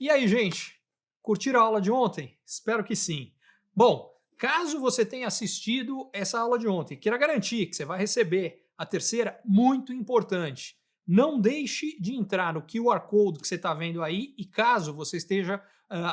E aí, gente? Curtiram a aula de ontem? Espero que sim. Bom, caso você tenha assistido essa aula de ontem, queira garantir que você vai receber a terceira, muito importante. Não deixe de entrar no QR Code que você está vendo aí e caso você esteja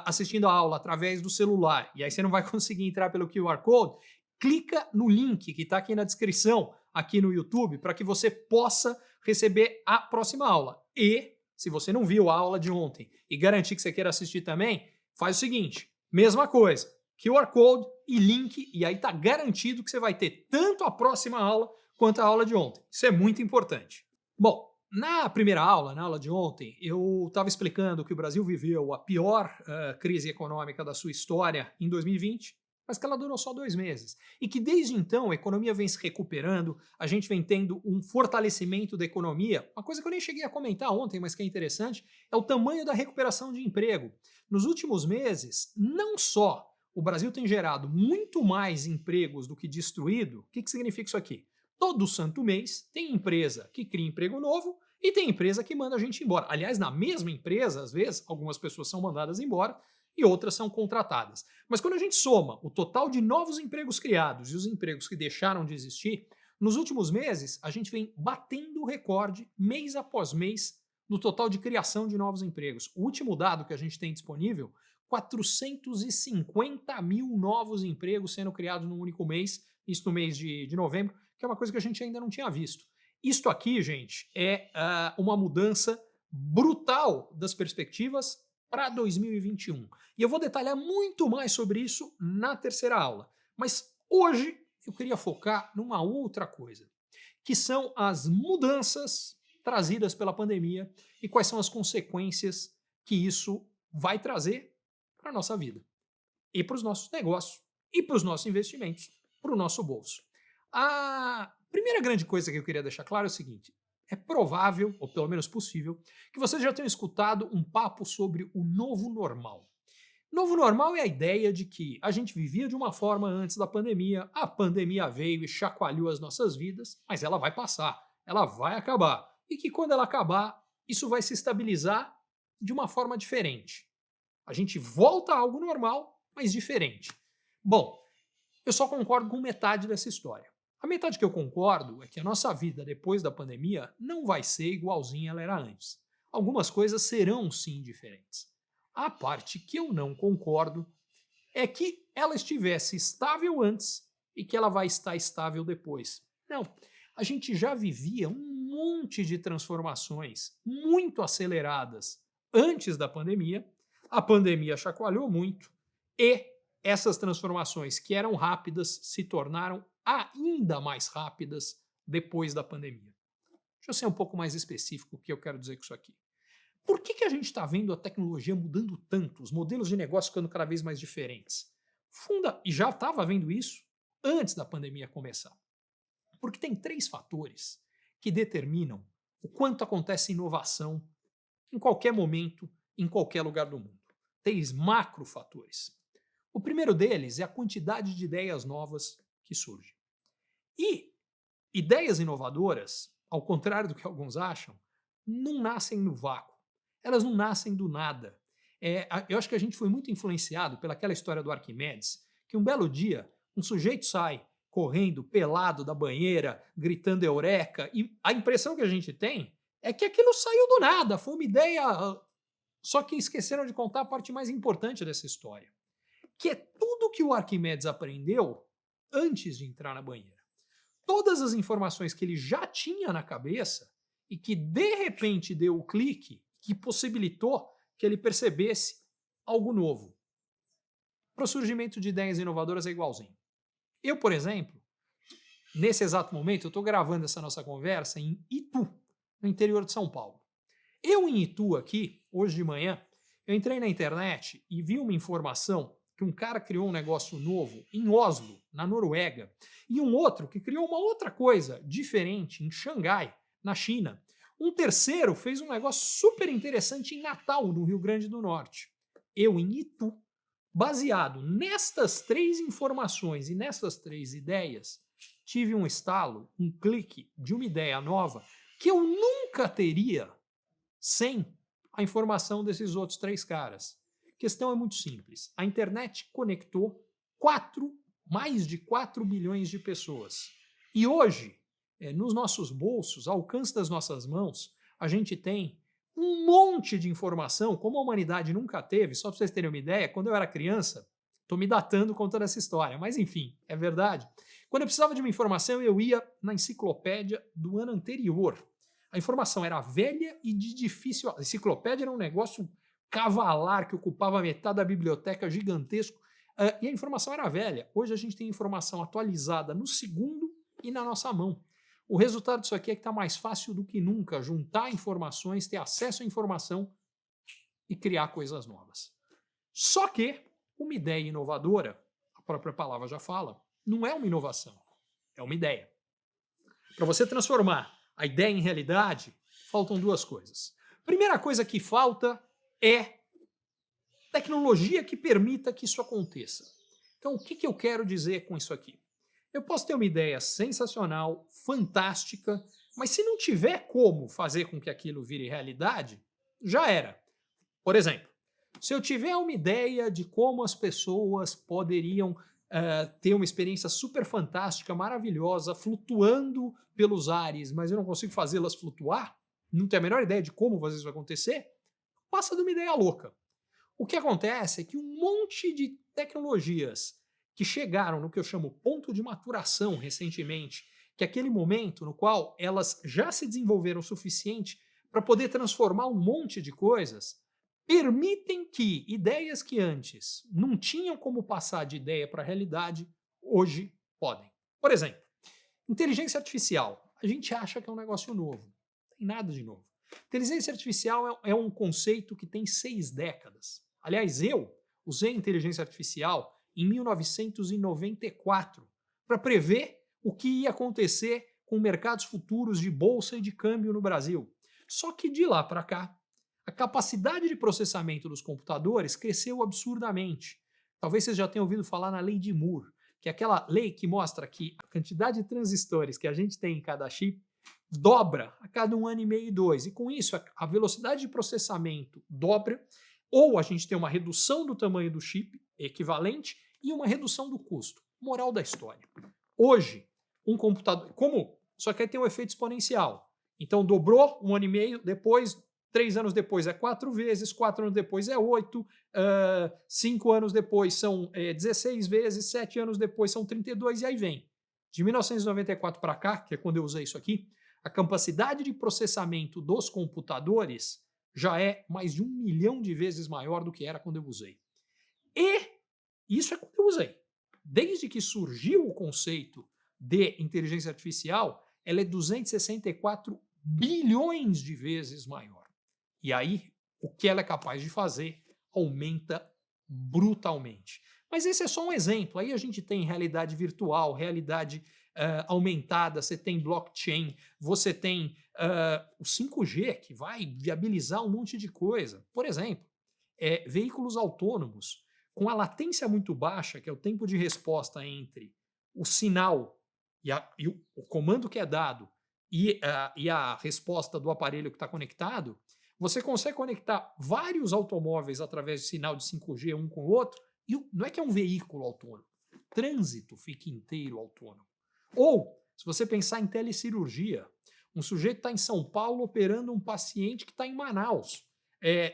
assistindo a aula através do celular e aí você não vai conseguir entrar pelo QR Code, clica no link que está aqui na descrição, aqui no YouTube, para que você possa receber a próxima aula. E se você não viu a aula de ontem e garantir que você queira assistir também, faz o seguinte, mesma coisa, QR Code e link, e aí está garantido que você vai ter tanto a próxima aula quanto a aula de ontem. Isso é muito importante. Bom, na primeira aula, na aula de ontem, eu estava explicando que o Brasil viveu a pior crise econômica da sua história em 2020, mas que ela durou só 2 meses. E que desde então a economia vem se recuperando, a gente vem tendo um fortalecimento da economia. Uma coisa que eu nem cheguei a comentar ontem, mas que é interessante, é o tamanho da recuperação de emprego. Nos últimos meses, não só o Brasil tem gerado muito mais empregos do que destruído. O que significa isso aqui? Todo santo mês tem empresa que cria emprego novo e tem empresa que manda a gente embora. Aliás, na mesma empresa, às vezes, algumas pessoas são mandadas embora e outras são contratadas. Mas quando a gente soma o total de novos empregos criados e os empregos que deixaram de existir, nos últimos meses a gente vem batendo o recorde, mês após mês, no total de criação de novos empregos. O último dado que a gente tem disponível, 450 mil novos empregos sendo criados num único mês, isso no mês de novembro, que é uma coisa que a gente ainda não tinha visto. Isto aqui, gente, é uma mudança brutal das perspectivas para 2021. E eu vou detalhar muito mais sobre isso na terceira aula. Mas hoje eu queria focar numa outra coisa, que são as mudanças trazidas pela pandemia e quais são as consequências que isso vai trazer para a nossa vida, e para os nossos negócios, e para os nossos investimentos, para o nosso bolso. A primeira grande coisa que eu queria deixar claro é o seguinte: é provável, ou pelo menos possível, que vocês já tenham escutado um papo sobre o novo normal. Novo normal é a ideia de que a gente vivia de uma forma antes da pandemia, a pandemia veio e chacoalhou as nossas vidas, mas ela vai passar, ela vai acabar. E que quando ela acabar, isso vai se estabilizar de uma forma diferente. A gente volta a algo normal, mas diferente. Bom, eu só concordo com metade dessa história. A metade que eu concordo é que a nossa vida depois da pandemia não vai ser igualzinha ela era antes. Algumas coisas serão sim diferentes. A parte que eu não concordo é que ela estivesse estável antes e que ela vai estar estável depois. Não, a gente já vivia um monte de transformações muito aceleradas antes da pandemia, a pandemia chacoalhou muito e essas transformações que eram rápidas se tornaram ainda mais rápidas depois da pandemia. Deixa eu ser um pouco mais específico o que eu quero dizer com isso aqui. Por que a gente está vendo a tecnologia mudando tanto, os modelos de negócio ficando cada vez mais diferentes? E já estava vendo isso antes da pandemia começar. Porque tem 3 fatores que determinam o quanto acontece inovação em qualquer momento, em qualquer lugar do mundo. 3 macrofatores. O primeiro deles é a quantidade de ideias novas que surgem. E ideias inovadoras, ao contrário do que alguns acham, não nascem no vácuo. Elas não nascem do nada. Eu acho que a gente foi muito influenciado pelaquela história do Arquimedes, que um belo dia um sujeito sai correndo pelado da banheira, gritando eureka, e a impressão que a gente tem é que aquilo saiu do nada, foi uma ideia. Só que esqueceram de contar a parte mais importante dessa história, que é tudo que o Arquimedes aprendeu antes de entrar na banheira. Todas as informações que ele já tinha na cabeça e que de repente deu o clique que possibilitou que ele percebesse algo novo. Para o surgimento de ideias inovadoras é igualzinho. Eu, por exemplo, nesse exato momento, eu estou gravando essa nossa conversa em Itu, no interior de São Paulo. Eu em Itu aqui, hoje de manhã, eu entrei na internet e vi uma informação que um cara criou um negócio novo em Oslo, na Noruega, e um outro que criou uma outra coisa diferente em Xangai, na China. Um terceiro fez um negócio super interessante em Natal, no Rio Grande do Norte. Eu em Itu, baseado nestas 3 informações e nessas 3 ideias, tive um estalo, um clique de uma ideia nova que eu nunca teria sem a informação desses outros 3 caras? A questão é muito simples. A internet conectou mais de 4 bilhões de pessoas. E hoje, nos nossos bolsos, ao alcance das nossas mãos, a gente tem um monte de informação, como a humanidade nunca teve. Só para vocês terem uma ideia, quando eu era criança, estou me datando contando essa história, mas enfim, é verdade. Quando eu precisava de uma informação, eu ia na enciclopédia do ano anterior. A informação era velha e de difícil. A enciclopédia era um negócio cavalar que ocupava metade da biblioteca, gigantesco. E a informação era velha. Hoje a gente tem informação atualizada no segundo e na nossa mão. O resultado disso aqui é que está mais fácil do que nunca juntar informações, ter acesso à informação e criar coisas novas. Só que uma ideia inovadora, a própria palavra já fala, não é uma inovação, é uma ideia. Para você transformar a ideia em realidade, faltam 2 coisas. Primeira coisa que falta é tecnologia que permita que isso aconteça. Então, o que eu quero dizer com isso aqui? Eu posso ter uma ideia sensacional, fantástica, mas se não tiver como fazer com que aquilo vire realidade, já era. Por exemplo, se eu tiver uma ideia de como as pessoas poderiam ter uma experiência super fantástica, maravilhosa, flutuando pelos ares, mas eu não consigo fazê-las flutuar, não tenho a menor ideia de como fazer isso acontecer, passa de uma ideia louca. O que acontece é que um monte de tecnologias que chegaram no que eu chamo ponto de maturação recentemente, que é aquele momento no qual elas já se desenvolveram o suficiente para poder transformar um monte de coisas, permitem que ideias que antes não tinham como passar de ideia para a realidade, hoje podem. Por exemplo, inteligência artificial. A gente acha que é um negócio novo. Não tem nada de novo. Inteligência artificial é um conceito que tem 6 décadas. Aliás, eu usei inteligência artificial em 1994 para prever o que ia acontecer com mercados futuros de bolsa e de câmbio no Brasil. Só que de lá para cá, a capacidade de processamento dos computadores cresceu absurdamente. Talvez vocês já tenham ouvido falar na lei de Moore, que é aquela lei que mostra que a quantidade de transistores que a gente tem em cada chip dobra a cada 1 ano e meio e 2. E com isso, a velocidade de processamento dobra, ou a gente tem uma redução do tamanho do chip equivalente e uma redução do custo. Moral da história. Hoje, um computador... Só que aí tem um efeito exponencial. Então, dobrou 1 ano e meio, depois, 3 anos depois é 4 vezes, 4 anos depois é 8, 5 anos depois são 16 vezes, 7 anos depois são 32 e aí vem. De 1994 para cá, que é quando eu usei isso aqui, a capacidade de processamento dos computadores já é mais de 1 milhão de vezes maior do que era quando eu usei. E isso é quando eu usei. Desde que surgiu o conceito de inteligência artificial, ela é 264 bilhões de vezes maior. E aí, o que ela é capaz de fazer aumenta brutalmente. Mas esse é só um exemplo. Aí a gente tem realidade virtual, realidade aumentada, você tem blockchain, você tem o 5G, que vai viabilizar um monte de coisa. Por exemplo, veículos autônomos com a latência muito baixa, que é o tempo de resposta entre o sinal e o comando que é dado e a resposta do aparelho que está conectado, você consegue conectar vários automóveis através de sinal de 5G um com o outro, e não é que é um veículo autônomo, o trânsito fica inteiro autônomo. Ou, se você pensar em telecirurgia, um sujeito está em São Paulo operando um paciente que está em Manaus.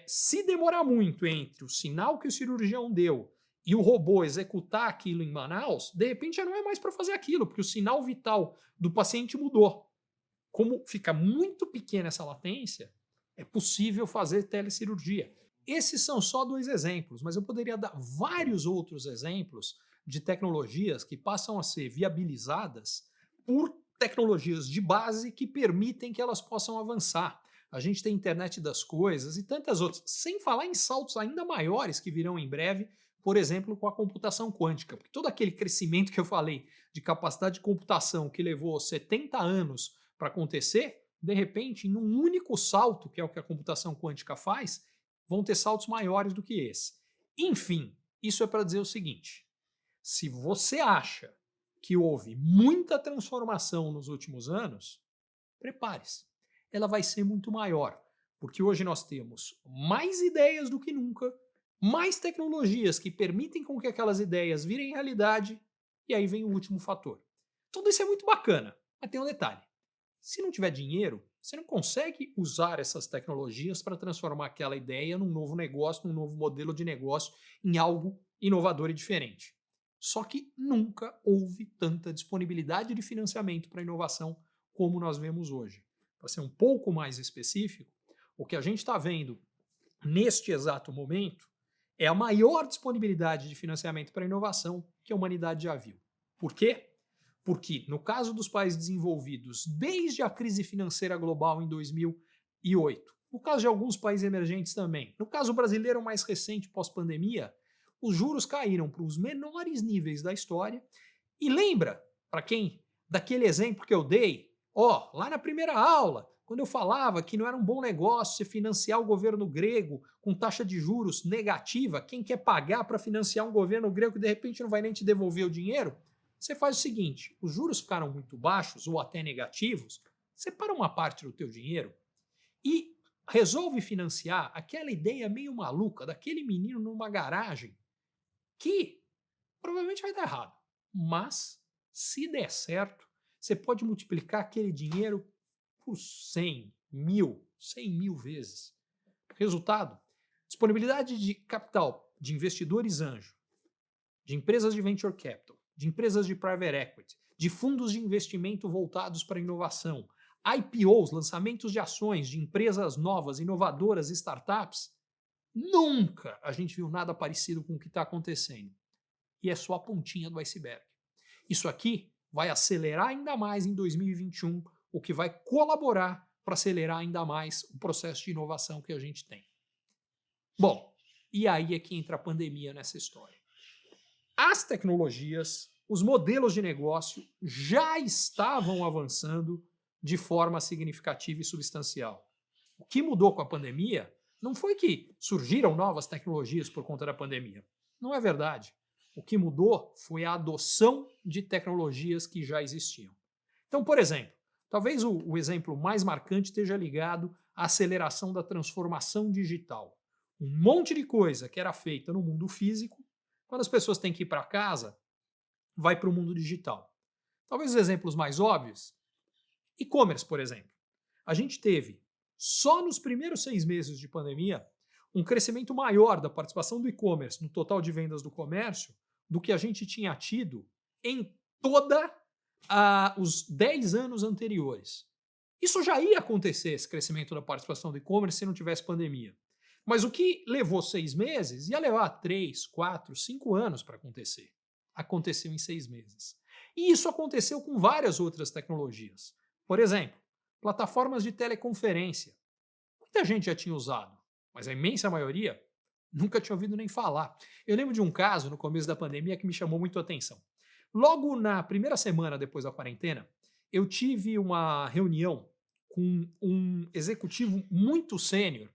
Se demorar muito entre o sinal que o cirurgião deu e o robô executar aquilo em Manaus, de repente já não é mais para fazer aquilo, porque o sinal vital do paciente mudou. Como fica muito pequena essa latência, é possível fazer telecirurgia. Esses são só 2 exemplos, mas eu poderia dar vários outros exemplos de tecnologias que passam a ser viabilizadas por tecnologias de base que permitem que elas possam avançar. A gente tem a internet das coisas e tantas outras, sem falar em saltos ainda maiores que virão em breve, por exemplo, com a computação quântica. Porque todo aquele crescimento que eu falei de capacidade de computação que levou 70 anos para acontecer, de repente, em um único salto, que é o que a computação quântica faz, vão ter saltos maiores do que esse. Enfim, isso é para dizer o seguinte: se você acha que houve muita transformação nos últimos anos, prepare-se. Ela vai ser muito maior, Porque hoje nós temos mais ideias do que nunca, mais tecnologias que permitem com que aquelas ideias virem realidade, e aí vem o último fator. Tudo isso é muito bacana, mas tem um detalhe. Se não tiver dinheiro, você não consegue usar essas tecnologias para transformar aquela ideia num novo negócio, num novo modelo de negócio, em algo inovador e diferente. Só que nunca houve tanta disponibilidade de financiamento para inovação como nós vemos hoje. Para ser um pouco mais específico, o que a gente está vendo neste exato momento é a maior disponibilidade de financiamento para inovação que a humanidade já viu. Por quê? Porque, no caso dos países desenvolvidos, desde a crise financeira global em 2008, no caso de alguns países emergentes também, no caso brasileiro mais recente pós-pandemia, os juros caíram para os menores níveis da história. E lembra, para quem, daquele exemplo que eu dei, lá na primeira aula, quando eu falava que não era um bom negócio você financiar o governo grego com taxa de juros negativa, quem quer pagar para financiar um governo grego que de repente não vai nem te devolver o dinheiro? Você faz o seguinte, os juros ficaram muito baixos ou até negativos, separa uma parte do teu dinheiro e resolve financiar aquela ideia meio maluca daquele menino numa garagem que provavelmente vai dar errado. Mas, se der certo, você pode multiplicar aquele dinheiro por 100 mil vezes. Resultado, disponibilidade de capital de investidores anjo, de empresas de venture capital, de empresas de private equity, de fundos de investimento voltados para a inovação, IPOs, lançamentos de ações de empresas novas, inovadoras, startups. Nunca a gente viu nada parecido com o que está acontecendo. E é só a pontinha do iceberg. Isso aqui vai acelerar ainda mais em 2021, o que vai colaborar para acelerar ainda mais o processo de inovação que a gente tem. Bom, e aí é que entra a pandemia nessa história. As tecnologias, os modelos de negócio já estavam avançando de forma significativa e substancial. O que mudou com a pandemia não foi que surgiram novas tecnologias por conta da pandemia. Não é verdade. O que mudou foi a adoção de tecnologias que já existiam. Então, por exemplo, talvez o exemplo mais marcante esteja ligado à aceleração da transformação digital. Um monte de coisa que era feita no mundo físico, quando as pessoas têm que ir para casa, vai para o mundo digital. Talvez os exemplos mais óbvios, e-commerce, por exemplo. A gente teve, só nos primeiros 6 meses de pandemia, um crescimento maior da participação do e-commerce no total de vendas do comércio do que a gente tinha tido em toda os 10 anos anteriores. Isso já ia acontecer, esse crescimento da participação do e-commerce, se não tivesse pandemia. Mas o que levou 6 meses ia levar 3, 4, 5 anos para acontecer. Aconteceu em 6 meses. E isso aconteceu com várias outras tecnologias. Por exemplo, plataformas de teleconferência. Muita gente já tinha usado, mas a imensa maioria nunca tinha ouvido nem falar. Eu lembro de um caso no começo da pandemia que me chamou muito a atenção. Logo na primeira semana depois da quarentena, eu tive uma reunião com um executivo muito sênior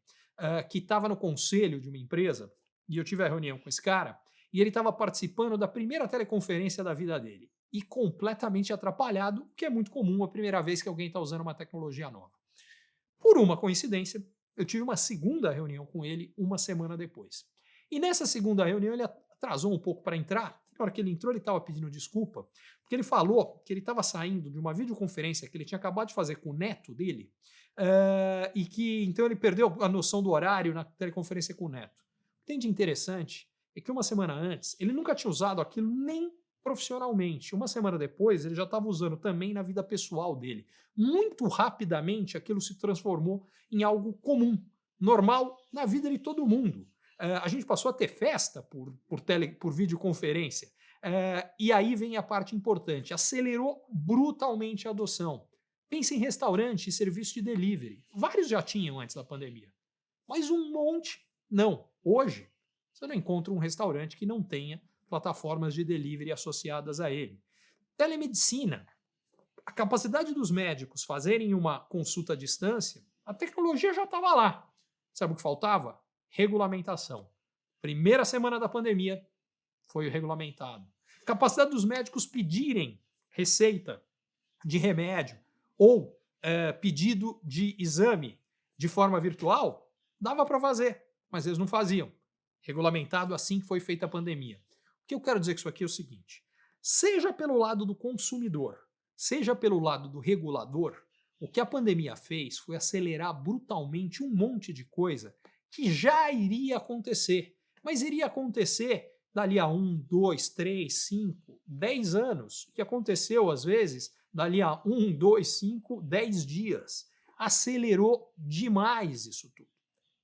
que estava no conselho de uma empresa, e eu tive a reunião com esse cara, e ele estava participando da primeira teleconferência da vida dele, e completamente atrapalhado, o que é muito comum a primeira vez que alguém está usando uma tecnologia nova. Por uma coincidência, eu tive uma segunda reunião com ele uma semana depois. E nessa segunda reunião ele atrasou um pouco para entrar. Na hora que ele entrou, ele estava pedindo desculpa, porque ele falou que ele estava saindo de uma videoconferência que ele tinha acabado de fazer com o neto dele, e que então ele perdeu a noção do horário na teleconferência com o neto. O que tem de interessante é que uma semana antes, ele nunca tinha usado aquilo nem profissionalmente. Uma semana depois, ele já estava usando também na vida pessoal dele. Muito rapidamente, aquilo se transformou em algo comum, normal, na vida de todo mundo. A gente passou a ter festa por videoconferência. E aí vem a parte importante. Acelerou brutalmente a adoção. Pense em restaurante e serviço de delivery. Vários já tinham antes da pandemia. Mas um monte não. Hoje, você não encontra um restaurante que não tenha plataformas de delivery associadas a ele. Telemedicina. A capacidade dos médicos fazerem uma consulta à distância, a tecnologia já estava lá. Sabe o que faltava? Regulamentação. Primeira semana da pandemia, foi regulamentado. Capacidade dos médicos pedirem receita de remédio ou pedido de exame de forma virtual, dava para fazer, mas eles não faziam. Regulamentado assim que foi feita a pandemia. O que eu quero dizer com isso aqui é o seguinte: seja pelo lado do consumidor, seja pelo lado do regulador, o que a pandemia fez foi acelerar brutalmente um monte de coisa que já iria acontecer, mas iria acontecer dali a 10 anos, que aconteceu às vezes dali a 10 dias. Acelerou demais isso tudo.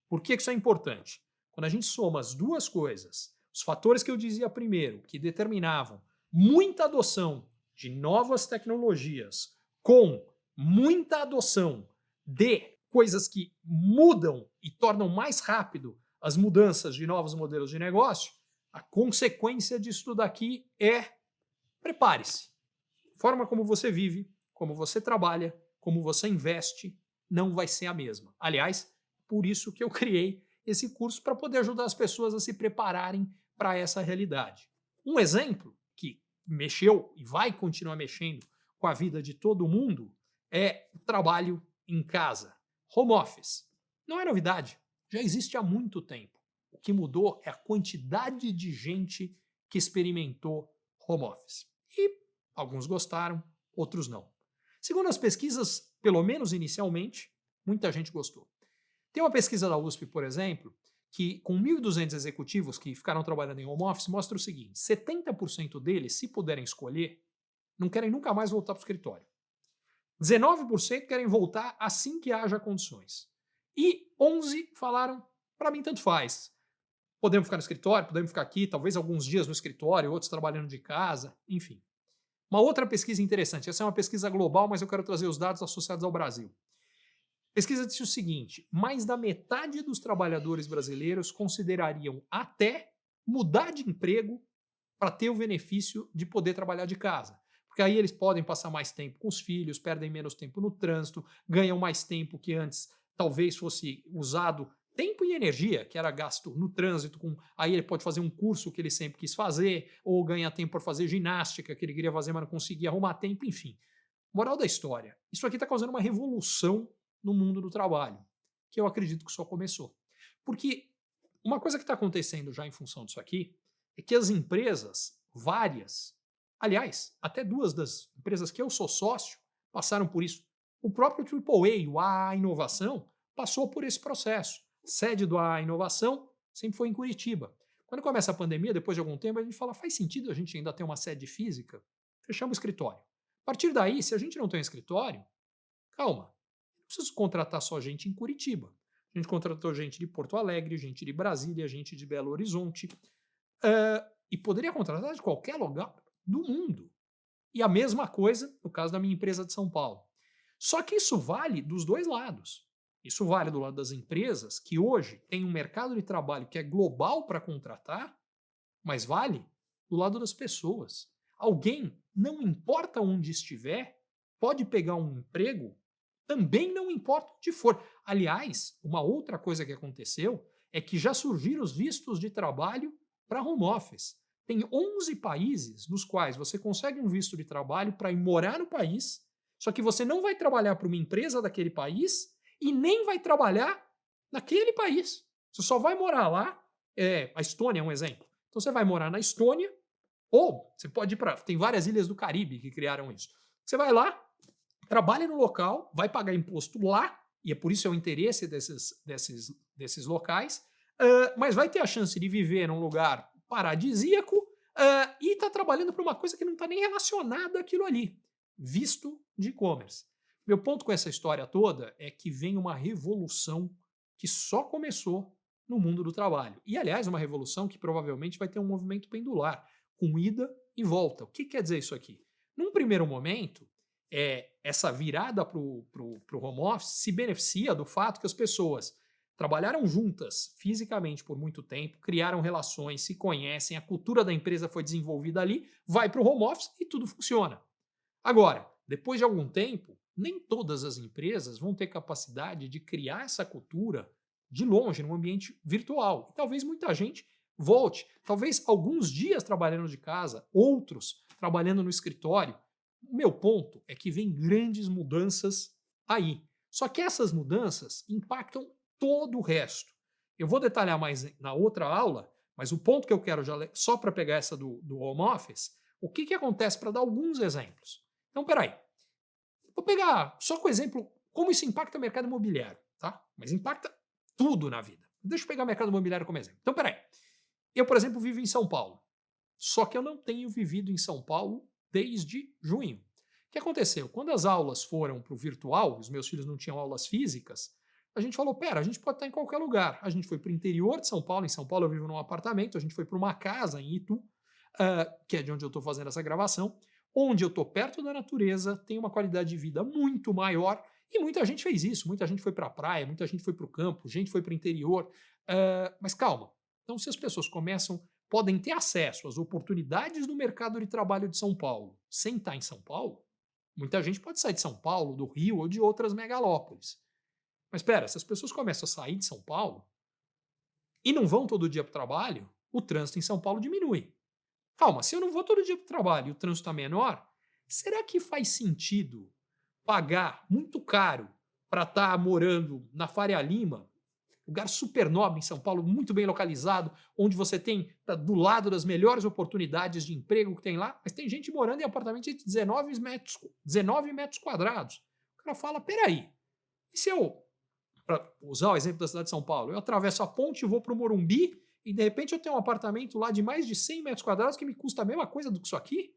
Por que isso é importante? Quando a gente soma as duas coisas, os fatores que eu dizia primeiro, que determinavam muita adoção de novas tecnologias com muita adoção de coisas que mudam e tornam mais rápido as mudanças de novos modelos de negócio, a consequência disso tudo aqui é prepare-se. A forma como você vive, como você trabalha, como você investe, não vai ser a mesma. Aliás, por isso que eu criei esse curso para poder ajudar as pessoas a se prepararem para essa realidade. Um exemplo que mexeu e vai continuar mexendo com a vida de todo mundo é o trabalho em casa, home office. Não é novidade, já existe há muito tempo. O que mudou é a quantidade de gente que experimentou home office. E alguns gostaram, outros não. Segundo as pesquisas, pelo menos inicialmente, muita gente gostou. Tem uma pesquisa da USP, por exemplo, que com 1.200 executivos que ficaram trabalhando em home office, mostra o seguinte: 70% deles, se puderem escolher, não querem nunca mais voltar para o escritório. 19% querem voltar assim que haja condições. E 11% falaram, para mim tanto faz. Podemos ficar no escritório, podemos ficar aqui, talvez alguns dias no escritório, outros trabalhando de casa, enfim. Uma outra pesquisa interessante, essa é uma pesquisa global, mas eu quero trazer os dados associados ao Brasil. A pesquisa disse o seguinte: mais da metade dos trabalhadores brasileiros considerariam até mudar de emprego para ter o benefício de poder trabalhar de casa. Porque aí eles podem passar mais tempo com os filhos, perdem menos tempo no trânsito, ganham mais tempo que antes talvez fosse usado tempo e energia que era gasto no trânsito, aí ele pode fazer um curso que ele sempre quis fazer, ou ganhar tempo para fazer ginástica que ele queria fazer, mas não conseguia arrumar tempo, enfim. Moral da história, isso aqui está causando uma revolução no mundo do trabalho, que eu acredito que só começou. Porque uma coisa que está acontecendo já em função disso aqui é que as empresas, várias, aliás, até duas das empresas que eu sou sócio, passaram por isso. O próprio AAA, o AA Inovação, passou por esse processo. Sede do AA Inovação sempre foi em Curitiba. Quando começa a pandemia, depois de algum tempo, a gente fala, faz sentido a gente ainda ter uma sede física? Fechamos o escritório. A partir daí, se a gente não tem um escritório, calma, não preciso contratar só gente em Curitiba. A gente contratou gente de Porto Alegre, gente de Brasília, gente de Belo Horizonte, e poderia contratar de qualquer lugar do mundo. E a mesma coisa no caso da minha empresa de São Paulo. Só que isso vale dos dois lados. Isso vale do lado das empresas, que hoje têm um mercado de trabalho que é global para contratar, mas vale do lado das pessoas. Alguém, não importa onde estiver, pode pegar um emprego, também não importa onde for. Aliás, uma outra coisa que aconteceu é que já surgiram os vistos de trabalho para home office. Tem 11 países nos quais você consegue um visto de trabalho para ir morar no país, só que você não vai trabalhar para uma empresa daquele país e nem vai trabalhar naquele país. Você só vai morar lá. A Estônia é um exemplo. Então você vai morar na Estônia, ou você pode ir para. Tem várias ilhas do Caribe que criaram isso. Você vai lá, trabalha no local, vai pagar imposto lá, e é por isso é o interesse desses locais, mas vai ter a chance de viver num lugar paradisíaco e está trabalhando para uma coisa que não está nem relacionada àquilo ali. Visto de e-commerce. Meu ponto com essa história toda é que vem uma revolução que só começou no mundo do trabalho. E, aliás, uma revolução que provavelmente vai ter um movimento pendular, com ida e volta. O que quer dizer isso aqui? Num primeiro momento, essa virada para o home office se beneficia do fato que as pessoas trabalharam juntas fisicamente por muito tempo, criaram relações, se conhecem, a cultura da empresa foi desenvolvida ali, vai para o home office e tudo funciona. Agora, depois de algum tempo, nem todas as empresas vão ter capacidade de criar essa cultura de longe, num ambiente virtual. E talvez muita gente volte, talvez alguns dias trabalhando de casa, outros trabalhando no escritório. O meu ponto é que vem grandes mudanças aí. Só que essas mudanças impactam todo o resto. Eu vou detalhar mais na outra aula, mas o ponto que eu quero só para pegar essa do home office, o que acontece para dar alguns exemplos. Então, peraí, vou pegar só com exemplo como isso impacta o mercado imobiliário, tá? Mas impacta tudo na vida. Deixa eu pegar o mercado imobiliário como exemplo. Então, peraí, eu, por exemplo, vivo em São Paulo, só que eu não tenho vivido em São Paulo desde junho. O que aconteceu? Quando as aulas foram para o virtual, os meus filhos não tinham aulas físicas, a gente falou, pera, a gente pode estar em qualquer lugar. A gente foi para o interior de São Paulo, em São Paulo eu vivo num apartamento, a gente foi para uma casa em Itu, que é de onde eu estou fazendo essa gravação, onde eu estou perto da natureza, tenho uma qualidade de vida muito maior, e muita gente fez isso, muita gente foi para a praia, muita gente foi para o campo, gente foi para o interior, mas calma, então se as pessoas podem ter acesso às oportunidades do mercado de trabalho de São Paulo sem estar em São Paulo, muita gente pode sair de São Paulo, do Rio ou de outras megalópolis. Mas espera, se as pessoas começam a sair de São Paulo e não vão todo dia para o trabalho, o trânsito em São Paulo diminui. Calma, se eu não vou todo dia para o trabalho e o trânsito está menor, será que faz sentido pagar muito caro para estar morando na Faria Lima, lugar super nobre em São Paulo, muito bem localizado, onde você tem do lado das melhores oportunidades de emprego que tem lá, mas tem gente morando em apartamento de 19 metros quadrados. O cara fala, peraí, e se eu, para usar o exemplo da cidade de São Paulo, eu atravesso a ponte e vou para o Morumbi e de repente eu tenho um apartamento lá de mais de 100 metros quadrados que me custa a mesma coisa do que isso aqui?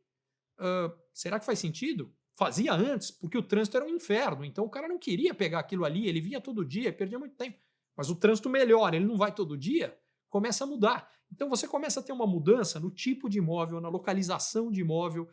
Será que faz sentido? Fazia antes, porque o trânsito era um inferno, então o cara não queria pegar aquilo ali, ele vinha todo dia, perdia muito tempo. Mas o trânsito melhora, ele não vai todo dia, começa a mudar. Então você começa a ter uma mudança no tipo de imóvel, na localização de imóvel,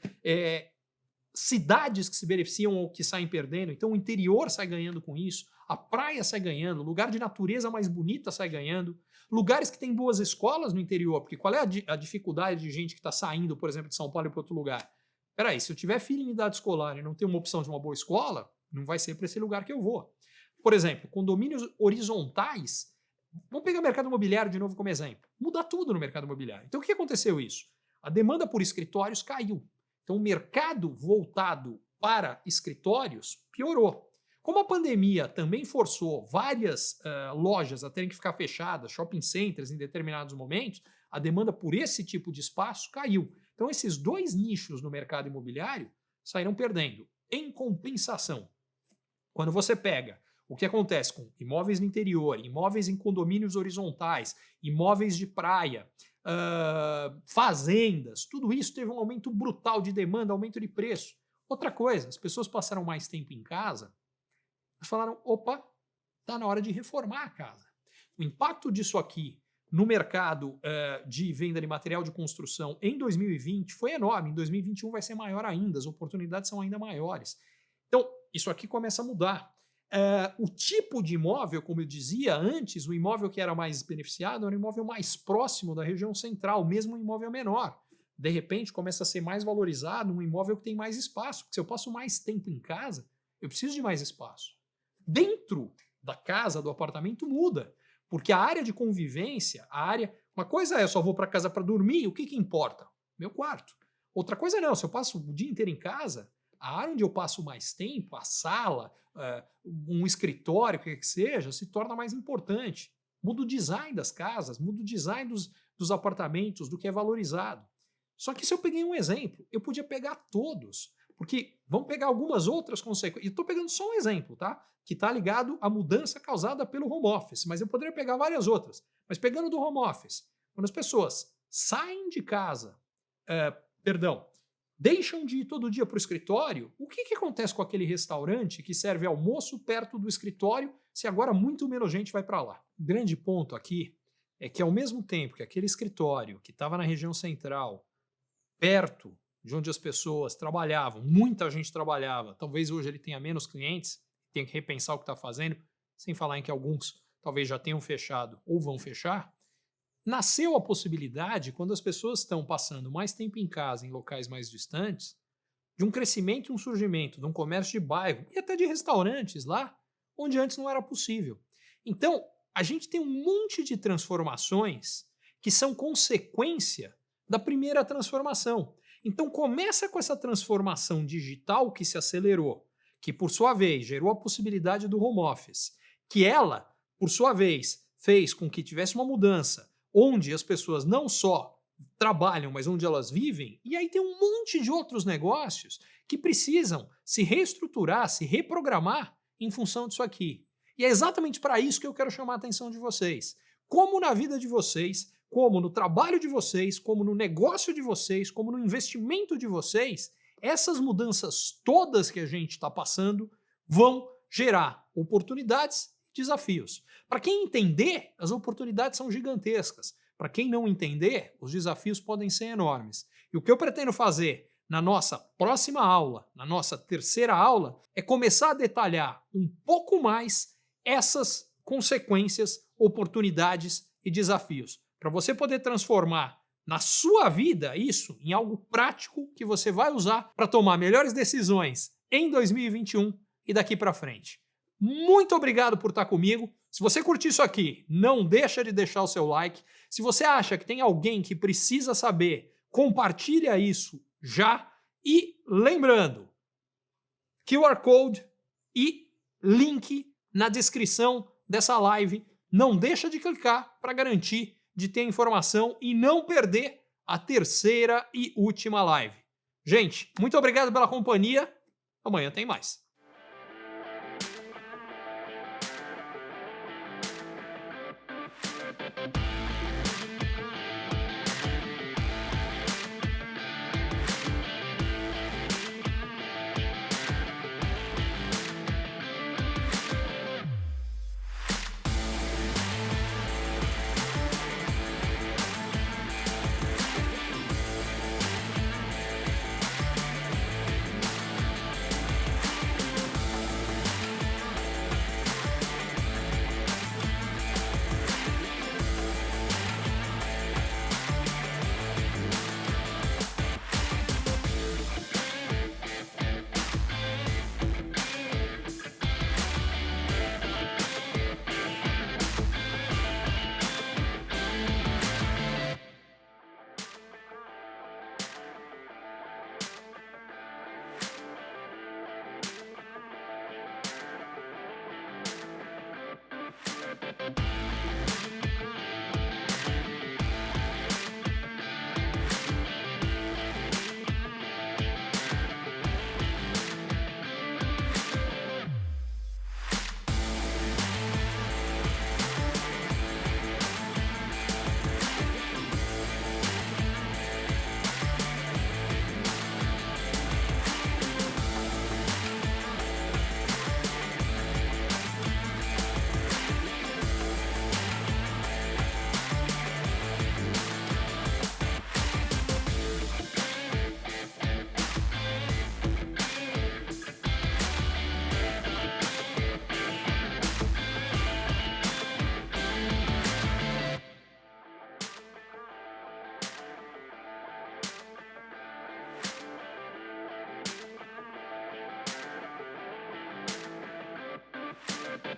cidades que se beneficiam ou que saem perdendo, então o interior sai ganhando com isso, a praia sai ganhando, lugar de natureza mais bonita sai ganhando, lugares que têm boas escolas no interior, porque qual é a dificuldade de gente que está saindo, por exemplo, de São Paulo para outro lugar? Peraí, se eu tiver filho em idade escolar e não ter uma opção de uma boa escola, não vai ser para esse lugar que eu vou. Por exemplo, condomínios horizontais, vamos pegar o mercado imobiliário de novo como exemplo, muda tudo no mercado imobiliário. Então o que aconteceu isso? A demanda por escritórios caiu. Então o mercado voltado para escritórios piorou. Como a pandemia também forçou várias lojas a terem que ficar fechadas, shopping centers em determinados momentos, a demanda por esse tipo de espaço caiu. Então esses dois nichos no mercado imobiliário saíram perdendo. Em compensação, quando você pega o que acontece com imóveis no interior, imóveis em condomínios horizontais, imóveis de praia, fazendas, tudo isso teve um aumento brutal de demanda, aumento de preço. Outra coisa, as pessoas passaram mais tempo em casa e falaram, opa, está na hora de reformar a casa. O impacto disso aqui no mercado de venda de material de construção em 2020 foi enorme, em 2021 vai ser maior ainda, as oportunidades são ainda maiores. Então, isso aqui começa a mudar. O tipo de imóvel, como eu dizia antes, o imóvel que era mais beneficiado era um imóvel mais próximo da região central, mesmo um imóvel menor. De repente, começa a ser mais valorizado um imóvel que tem mais espaço, porque se eu passo mais tempo em casa, eu preciso de mais espaço. Dentro da casa, do apartamento, muda, porque a área de convivência, uma coisa é eu só vou para casa para dormir, o que importa? Meu quarto. Outra coisa não, se eu passo o dia inteiro em casa, a área onde eu passo mais tempo, a sala, um escritório, o que seja, se torna mais importante. Muda o design das casas, muda o design dos apartamentos, do que é valorizado. Só que se eu peguei um exemplo, eu podia pegar todos, porque vamos pegar algumas outras consequências. E estou pegando só um exemplo, tá? Que está ligado à mudança causada pelo home office, mas eu poderia pegar várias outras. Mas pegando do home office, quando as pessoas saem de casa, deixam de ir todo dia para o escritório, o que acontece com aquele restaurante que serve almoço perto do escritório, se agora muito menos gente vai para lá? O grande ponto aqui é que ao mesmo tempo que aquele escritório que estava na região central, perto de onde as pessoas trabalhavam, muita gente trabalhava, talvez hoje ele tenha menos clientes, tenha que repensar o que está fazendo, sem falar em que alguns talvez já tenham fechado ou vão fechar, nasceu a possibilidade, quando as pessoas estão passando mais tempo em casa, em locais mais distantes, de um crescimento e um surgimento de um comércio de bairro e até de restaurantes lá, onde antes não era possível. Então, a gente tem um monte de transformações que são consequência da primeira transformação. Então, começa com essa transformação digital que se acelerou, que por sua vez gerou a possibilidade do home office, que ela, por sua vez, fez com que tivesse uma mudança onde as pessoas não só trabalham, mas onde elas vivem, e aí tem um monte de outros negócios que precisam se reestruturar, se reprogramar em função disso aqui. E é exatamente para isso que eu quero chamar a atenção de vocês. Como na vida de vocês, como no trabalho de vocês, como no negócio de vocês, como no investimento de vocês, essas mudanças todas que a gente está passando vão gerar oportunidades e desafios. Para quem entender, as oportunidades são gigantescas. Para quem não entender, os desafios podem ser enormes. E o que eu pretendo fazer na nossa próxima aula, na nossa terceira aula, é começar a detalhar um pouco mais essas consequências, oportunidades e desafios. Para você poder transformar na sua vida isso em algo prático que você vai usar para tomar melhores decisões em 2021 e daqui para frente. Muito obrigado por estar comigo. Se você curtiu isso aqui, não deixa de deixar o seu like. Se você acha que tem alguém que precisa saber, compartilha isso já. E lembrando, QR Code e link na descrição dessa live. Não deixa de clicar para garantir de ter informação e não perder a terceira e última live. Gente, muito obrigado pela companhia. Amanhã tem mais.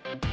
Thank you.